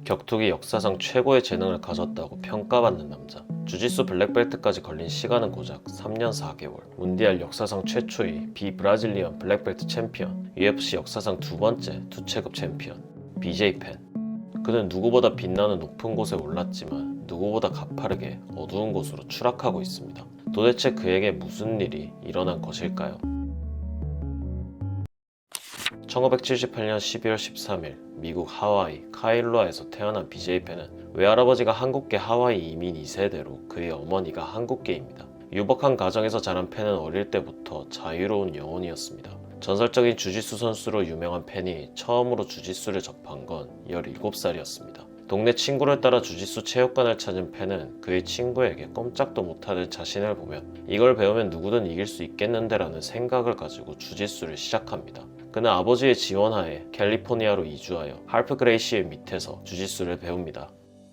격투기 역사상 최고의 재능을 가졌다고 평가받는 남자. 주짓수 블랙벨트까지 걸린 시간은 고작 3년 4개월. 문디알 역사상 최초의 비브라질리언 블랙벨트 챔피언. UFC 역사상 두 번째 두체급 챔피언. BJ 펜. 그는 누구보다 빛나는 높은 곳에 올랐지만 누구보다 가파르게 어두운 곳으로 추락하고 있습니다. 도대체 그에게 무슨 일이 일어난 것일까요? 1978년 12월 13일 미국 하와이 카일로아에서 태어난 BJ 펜은 외할아버지가 한국계 하와이 이민 2세대로 그의 어머니가 한국계입니다. 유복한 가정에서 자란 펜은 어릴 때부터 자유로운 영혼이었습니다. 전설적인 주짓수 선수로 유명한 펜이 처음으로 주짓수를 접한 건 17살이었습니다. 동네 친구를 따라 주짓수 체육관을 찾은 펜은 그의 친구에게 꼼짝도 못하는 자신을 보며 이걸 배우면 누구든 이길 수 있겠는데 라는 생각을 가지고 주짓수를 시작합니다. 그는 아버지의 지원하에 캘리포니아로 이주하여 할프 그레이시의 밑에서 주짓수를 배웁니다.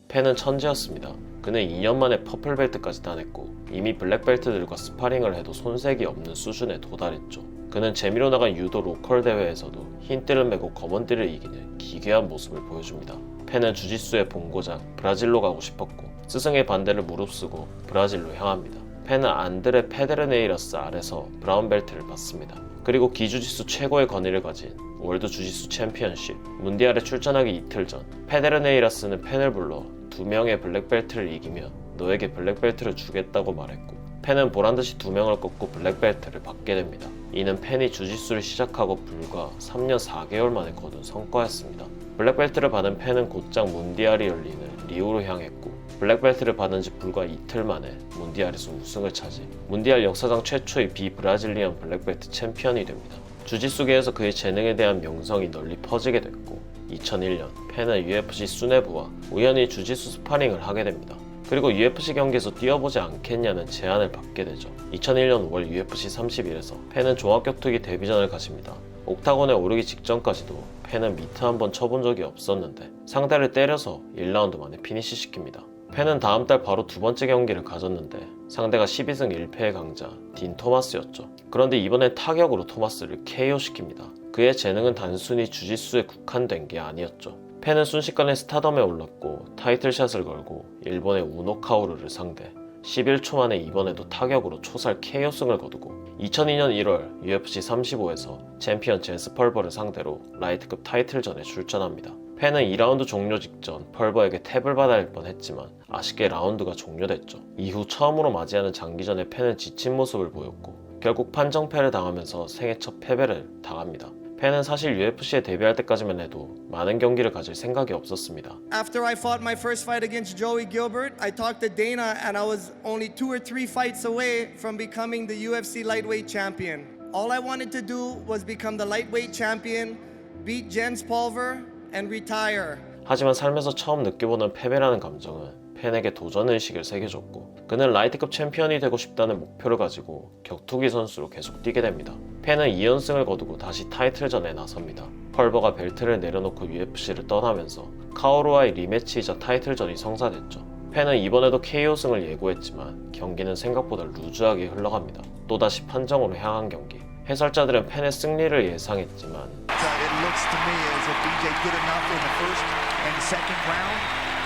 펜은 천재였습니다. 그는 2년 만에 퍼플벨트까지 따냈고 이미 블랙벨트들과 스파링을 해도 손색이 없는 수준에 도달했죠. 그는 재미로 나간 유도 로컬 대회에서도 흰 띠를 메고 검은 띠를 이기는 기괴한 모습을 보여줍니다. 펜은 주짓수의 본고장 브라질로 가고 싶었고 스승의 반대를 무릅쓰고 브라질로 향합니다. 펜은 안드레 페데르네이라스 아래서 브라운벨트를 받습니다. 그리고 기주짓수 최고의 권위를 가진 월드 주짓수 챔피언십 문디알에 출전하기 이틀 전 페데르네이라스는 펜을 불러 2명의 블랙벨트를 이기며 너에게 블랙벨트를 주겠다고 말했고 펜은 보란듯이 2명을 꺾고 블랙벨트를 받게 됩니다. 이는 펜이 주짓수를 시작하고 불과 3년 4개월 만에 거둔 성과였습니다. 블랙벨트를 받은 펜은 곧장 문디알이 열리는 리우로 향했고 블랙벨트를 받은 지 불과 이틀 만에 문디알에서 우승을 차지 문디알 역사상 최초의 비브라질리언 블랙벨트 챔피언이 됩니다. 주짓수계에서 그의 재능에 대한 명성이 널리 퍼지게 됐고 2001년 펜은 UFC 수뇌부와 우연히 주짓수 스파링을 하게 됩니다. 그리고 UFC 경기에서 뛰어보지 않겠냐는 제안을 받게 되죠. 2001년 5월 UFC 31에서 펜은 종합격투기 데뷔전을 가집니다. 옥타곤에 오르기 직전까지도 펜은 미트 한 번 쳐본 적이 없었는데 상대를 때려서 1라운드 만에 피니시 시킵니다. 펜은 다음 달 바로 두 번째 경기를 가졌는데 상대가 12승 1패의 강자 딘 토마스였죠. 그런데 이번엔 타격으로 토마스를 KO시킵니다. 그의 재능은 단순히 주짓수에 국한된 게 아니었죠. 펜은 순식간에 스타덤에 올랐고 타이틀샷을 걸고 일본의 우노카오르를 상대 11초 만에 이번에도 타격으로 초살 KO승을 거두고 2002년 1월 UFC 35에서 챔피언 제스 펄버를 상대로 라이트급 타이틀전에 출전합니다. 펜은 2라운드 종료 직전 펄버에게 탭을 받아야 할 뻔했지만 아쉽게 라운드가 종료됐죠. 이후 처음으로 맞이하는 장기전에 펜은 지친 모습을 보였고 결국 판정패를 당하면서 생애 첫 패배를 당합니다. 펜은 사실 UFC에 데뷔할 때까지만 해도 많은 경기를 가질 생각이 없었습니다. After I fought my first fight against Joey Gilbert, I talked to Dana and I was only 2 or 3 fights away from becoming the UFC lightweight champion. All I wanted to do was become the lightweight champion, beat Jens Pulver and retire. 하지만 삶에서 처음 느껴보는 패배라는 감정은 펜에게 도전의식을 새겨줬고 그는 라이트급 챔피언이 되고 싶다는 목표를 가지고 격투기 선수로 계속 뛰게 됩니다. 펜은 2연승을 거두고 다시 타이틀전에 나섭니다. 펄버가 벨트를 내려놓고 UFC를 떠나면서 카오루와의 리매치이자 타이틀전이 성사됐죠. 펜은 이번에도 KO승을 예고했지만 경기는 생각보다 루즈하게 흘러갑니다. 또다시 판정으로 향한 경기. 해설자들은 펜의 승리를 예상했지만 It looks to me as if BJ good enough in the first and the second round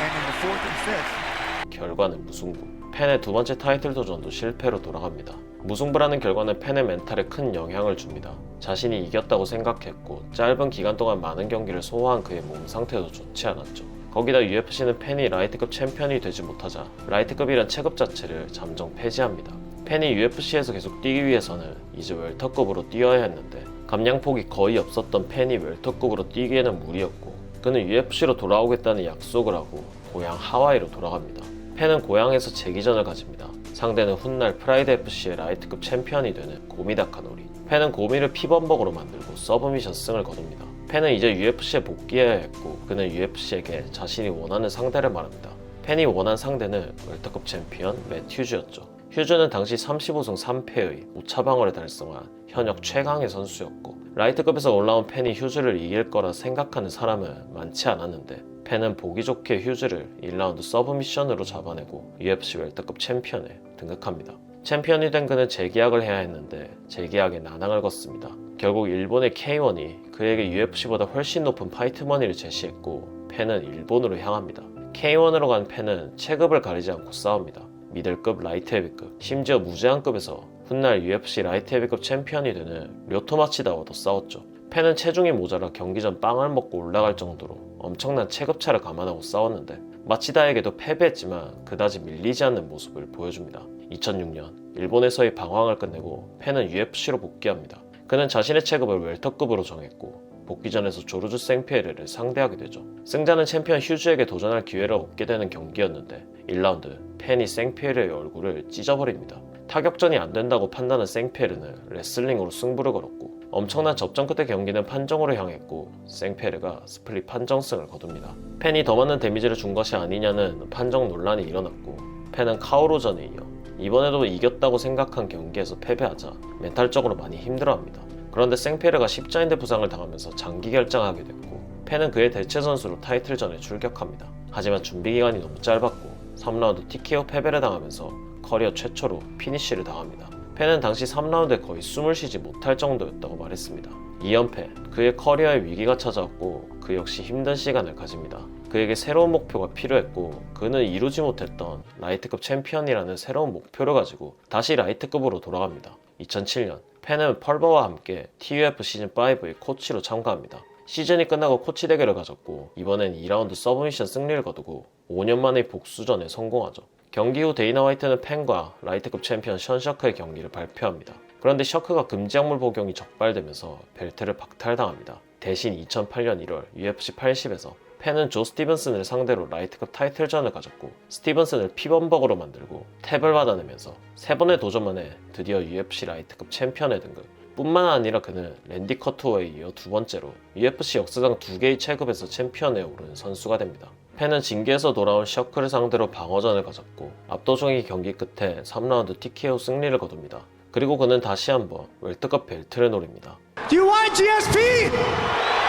and in the fourth and fifth. 결과는 무승부. 펜의 두 번째 타이틀 도전도 실패로 돌아갑니다. 무승부라는 결과는 펜의 멘탈에 큰 영향을 줍니다. 자신이 이겼다고 생각했고 짧은 기간 동안 많은 경기를 소화한 그의 몸 상태도 좋지 않았죠. 거기다 UFC는 펜이 라이트급 챔피언이 되지 못하자 라이트급이란 체급 자체를 잠정 폐지합니다. 펜이 UFC에서 계속 뛰기 위해서는 이제 웰터급으로 뛰어야 했는데 감량폭이 거의 없었던 펜이 웰터급으로 뛰기에는 무리였고 그는 UFC로 돌아오겠다는 약속을 하고 고향 하와이로 돌아갑니다. 펜은 고향에서 재기전을 가집니다. 상대는 훗날 프라이드 FC의 라이트급 챔피언이 되는 고미 다카노리. 펜은 고미를 피범벅으로 만들고 서브미션 승을 거둡니다. 펜은 이제 UFC에 복귀해야 했고 그는 UFC에게 자신이 원하는 상대를 말합니다. 펜이 원한 상대는 웰터급 챔피언 맷 휴즈였죠. 휴즈는 당시 35승 3패의 5차 방어를 달성한 현역 최강의 선수였고 라이트급에서 올라온 펜이 휴즈를 이길 거라 생각하는 사람은 많지 않았는데 펜은 보기 좋게 휴즈를 1라운드 서브미션으로 잡아내고 UFC 웰터급 챔피언에 등극합니다. 챔피언이 된 그는 재계약을 해야 했는데 재계약에 난항을 걷습니다. 결국 일본의 K1이 그에게 UFC보다 훨씬 높은 파이트 머니를 제시했고 팬은 일본으로 향합니다. K1으로 간 팬은 체급을 가리지 않고 싸웁니다. 미들급, 라이트 헤비급, 심지어 무제한급에서 훗날 UFC 라이트 헤비급 챔피언이 되는 료토 마치다와도 싸웠죠. 팬은 체중이 모자라 경기 전 빵을 먹고 올라갈 정도로 엄청난 체급차를 감안하고 싸웠는데 마치다에게도 패배했지만 그다지 밀리지 않는 모습을 보여줍니다. 2006년 일본에서의 방황을 끝내고 팬은 UFC로 복귀합니다. 그는 자신의 체급을 웰터급으로 정했고 복귀전에서 조르주 생피에르를 상대하게 되죠. 승자는 챔피언 휴즈에게 도전할 기회를 얻게 되는 경기였는데 1라운드 팬이 생피에르의 얼굴을 찢어버립니다. 타격전이 안 된다고 판단한 생피에르는 레슬링으로 승부를 걸었고 엄청난 접전 끝에 경기는 판정으로 향했고 생피에르가 스플릿 판정승을 거둡니다. 팬이 더 많은 데미지를 준 것이 아니냐는 판정 논란이 일어났고 팬은 카오루전에 이어 이번에도 이겼다고 생각한 경기에서 패배하자 멘탈적으로 많이 힘들어합니다. 그런데 생피에르가 십자인대 부상을 당하면서 장기 결장하게 됐고 팬은 그의 대체 선수로 타이틀전에 출격합니다. 하지만 준비 기간이 너무 짧았고 3라운드 TKO 패배를 당하면서 커리어 최초로 피니쉬를 당합니다. 팬은 당시 3라운드에 거의 숨을 쉬지 못할 정도였다고 말했습니다. 2연패, 그의 커리어에 위기가 찾아왔고 그 역시 힘든 시간을 가집니다. 그에게 새로운 목표가 필요했고 그는 이루지 못했던 라이트급 챔피언이라는 새로운 목표를 가지고 다시 라이트급으로 돌아갑니다. 2007년 팬은 펄버와 함께 TUF 시즌5의 코치로 참가합니다. 시즌이 끝나고 코치 대결을 가졌고 이번엔 2라운드 서브미션 승리를 거두고 5년 만의 복수전에 성공하죠. 경기 후 데이나 화이트는 팬과 라이트급 챔피언 션 셔크의 경기를 발표합니다. 그런데 셔크가 금지약물 복용이 적발되면서 벨트를 박탈당합니다. 대신 2008년 1월 UFC 80에서 팬은 조 스티븐슨을 상대로 라이트급 타이틀전을 가졌고 스티븐슨을 피범벅으로 만들고 탭을 받아내면서 3번의 도전만 해 드디어 UFC 라이트급 챔피언에 등극. 뿐만 아니라 그는 랜디 커트워에 이어 2번째로 UFC 역사상 2개의 체급에서 챔피언에 오른 선수가 됩니다. 팬은 징계에서 돌아온 셔크를 상대로 방어전을 가졌고 압도적인 경기 끝에 3라운드 TKO 승리를 거둡니다. 그리고 그는 다시 한번 웰터급 벨트를 노립니다. Do you want GSP?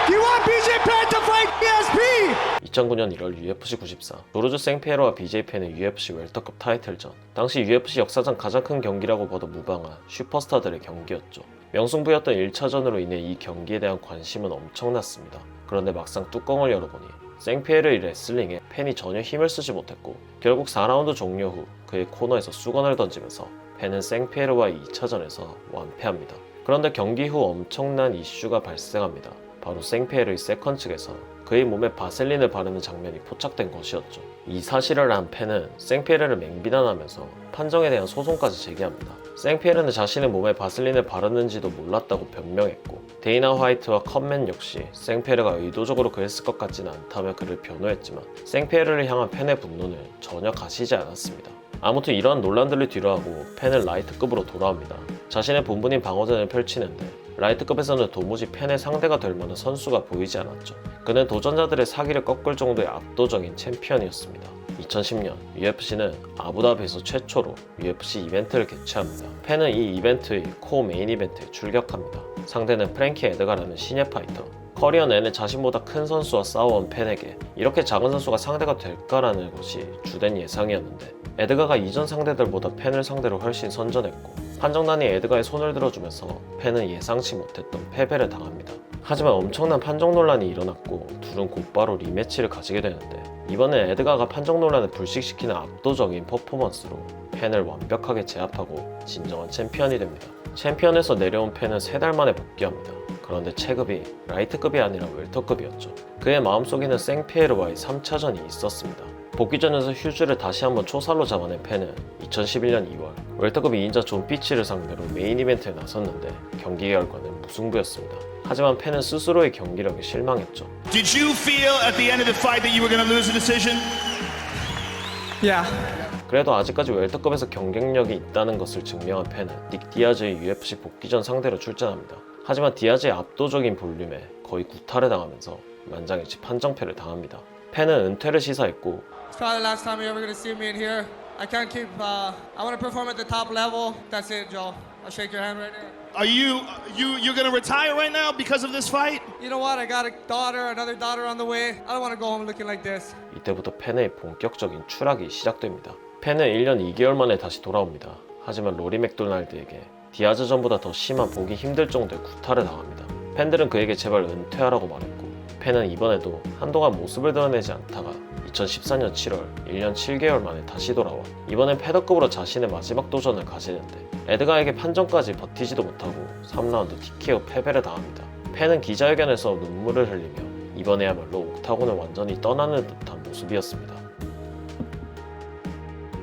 Do you want BJ Penn to fight GSP? 2009년 1월 UFC 94 조르주 생피에로와 BJ 펜의 UFC 웰터급 타이틀전. 당시 UFC 역사상 가장 큰 경기라고 봐도 무방한 슈퍼스타들의 경기였죠. 명승부였던 1차전으로 인해 이 경기에 대한 관심은 엄청났습니다. 그런데 막상 뚜껑을 열어보니 생피에르의 레슬링에 팬이 전혀 힘을 쓰지 못했고 결국 4라운드 종료 후 그의 코너에서 수건을 던지면서 팬은 생피에르와의 2차전에서 완패합니다. 그런데 경기 후 엄청난 이슈가 발생합니다. 바로 생피에르의 세컨 측에서 그의 몸에 바셀린을 바르는 장면이 포착된 것이었죠. 이 사실을 안 팬은 생피에르를 맹비난하면서 판정에 대한 소송까지 제기합니다. 생피에르는 자신의 몸에 바셀린을 바르는지도 몰랐다고 변명했고 데이나 화이트와 컵맨 역시 생피에르가 의도적으로 그랬을 것 같지는 않다며 그를 변호했지만 생피에르를 향한 팬의 분노는 전혀 가시지 않았습니다. 아무튼 이러한 논란들을 뒤로하고 팬은 라이트급으로 돌아옵니다. 자신의 본분인 방어전을 펼치는데 라이트급에서는 도무지 팬의 상대가 될 만한 선수가 보이지 않았죠. 그는 도전자들의 사기를 꺾을 정도의 압도적인 챔피언이었습니다. 2010년 UFC는 아부다비에서 최초로 UFC 이벤트를 개최합니다. 팬은 이 이벤트의 코 메인 이벤트에 출격합니다. 상대는 프랭키 에드가라는 신예 파이터. 커리어 내내 자신보다 큰 선수와 싸워온 팬에게 이렇게 작은 선수가 상대가 될까라는 것이 주된 예상이었는데 에드가가 이전 상대들보다 팬을 상대로 훨씬 선전했고 판정단이 에드가의 손을 들어주면서 팬은 예상치 못했던 패배를 당합니다. 하지만 엄청난 판정 논란이 일어났고 둘은 곧바로 리매치를 가지게 되는데 이번엔 에드가가 판정 논란을 불식시키는 압도적인 퍼포먼스로 팬을 완벽하게 제압하고 진정한 챔피언이 됩니다. 챔피언에서 내려온 팬은 3달 만에 복귀합니다. 그런데 체급이 라이트급이 아니라 웰터급이었죠. 그의 마음속에는 생피에르와의 3차전이 있었습니다. 복귀전에서 휴즈를 다시 한번 초살로 잡아낸 팬은 2011년 2월 웰터급 2인자 존 피치를 상대로 메인 이벤트에 나섰는데 경기 결과는 무승부였습니다. 하지만 팬은 스스로의 경기력에 실망했죠. Did you feel at the end of the fight that you were going to lose the decision? Yeah. 그래도 아직까지 웰터급에서 경쟁력이 있다는 것을 증명한 팬은 닉 디아즈의 UFC 복귀전 상대로 출전합니다. 하지만 디아즈의 압도적인 볼륨에 거의 구타를 당하면서 만장일치 판정패를 당합니다. 팬은 은퇴를 시사했고 It's probably the last time you're ever gonna see me in here. I can't keep. I want to perform at the top level. That's it, Joe. I'll shake your hand right there. Are you're going to retire right now because of this fight? You know what? I got a daughter, another daughter on the way. I don't want to go home looking like this. 이때부터 팬의 본격적인 추락이 시작됩니다. 팬은 1년 2개월 만에 다시 돌아옵니다. 하지만 로리 맥도날드에게 디아즈전보다 더 심한 보기 힘들 정도의 구타를 당합니다. 팬들은 그에게 제발 은퇴하라고 말했고 팬은 이번에도 한동안 모습을 드러내지 않다가 2014년 7월 1년 7개월 만에 다시 돌아와 이번엔 패더급으로 자신의 마지막 도전을 가지는데 에드가에게 판정까지 버티지도 못하고 3라운드 TKO 패배를 당합니다. 팬은 기자회견에서 눈물을 흘리며 이번에야말로 옥타곤을 완전히 떠나는 듯한 모습이었습니다.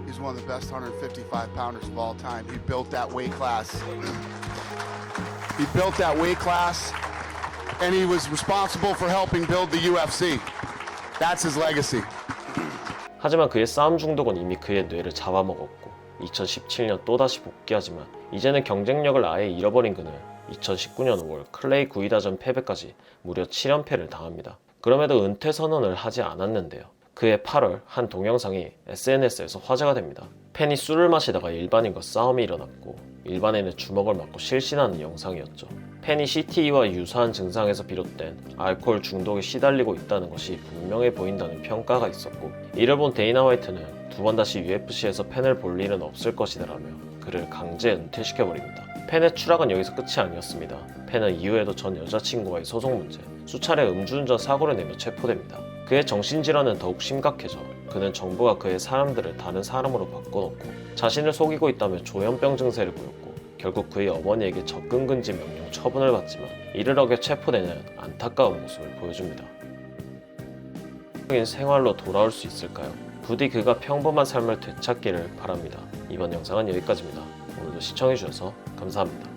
He's one of the best 155-pounders of all time. He built that weight class. He built that weight class, and he was responsible for helping build the UFC. That's his legacy. 하지만 그의 싸움 중독은 이미 그의 뇌를 잡아먹었고 2017년 또다시 복귀하지만 이제는 경쟁력을 아예 잃어버린 그는 2019년 5월 클레이 구이다전 패배까지 무려 7연패를 당합니다. 그럼에도 은퇴 선언을 하지 않았는데요. 그해 8월 한 동영상이 SNS에서 화제가 됩니다. 팬이 술을 마시다가 일반인과 싸움이 일어났고 일반인의 주먹을 맞고 실신하는 영상이었죠. 팬이 CTE와 유사한 증상에서 비롯된 알코올 중독에 시달리고 있다는 것이 분명해 보인다는 평가가 있었고 이를 본 데이나 화이트는 두 번 다시 UFC에서 팬을 볼 일은 없을 것이다라며 그를 강제 은퇴시켜버립니다. 팬의 추락은 여기서 끝이 아니었습니다. 팬은 이후에도 전 여자친구와의 소송 문제, 수차례 음주운전 사고를 내며 체포됩니다. 그의 정신질환은 더욱 심각해져 그는 정부가 그의 사람들을 다른 사람으로 바꿔놓고 자신을 속이고 있다며 조현병 증세를 보였고 결국 그의 어머니에게 접근 금지 명령 처분을 받지만 이를 어겨 체포되는 안타까운 모습을 보여줍니다. 생활로 돌아올 수 있을까요? 부디 그가 평범한 삶을 되찾기를 바랍니다. 이번 영상은 여기까지입니다. 오늘도 시청해주셔서 감사합니다.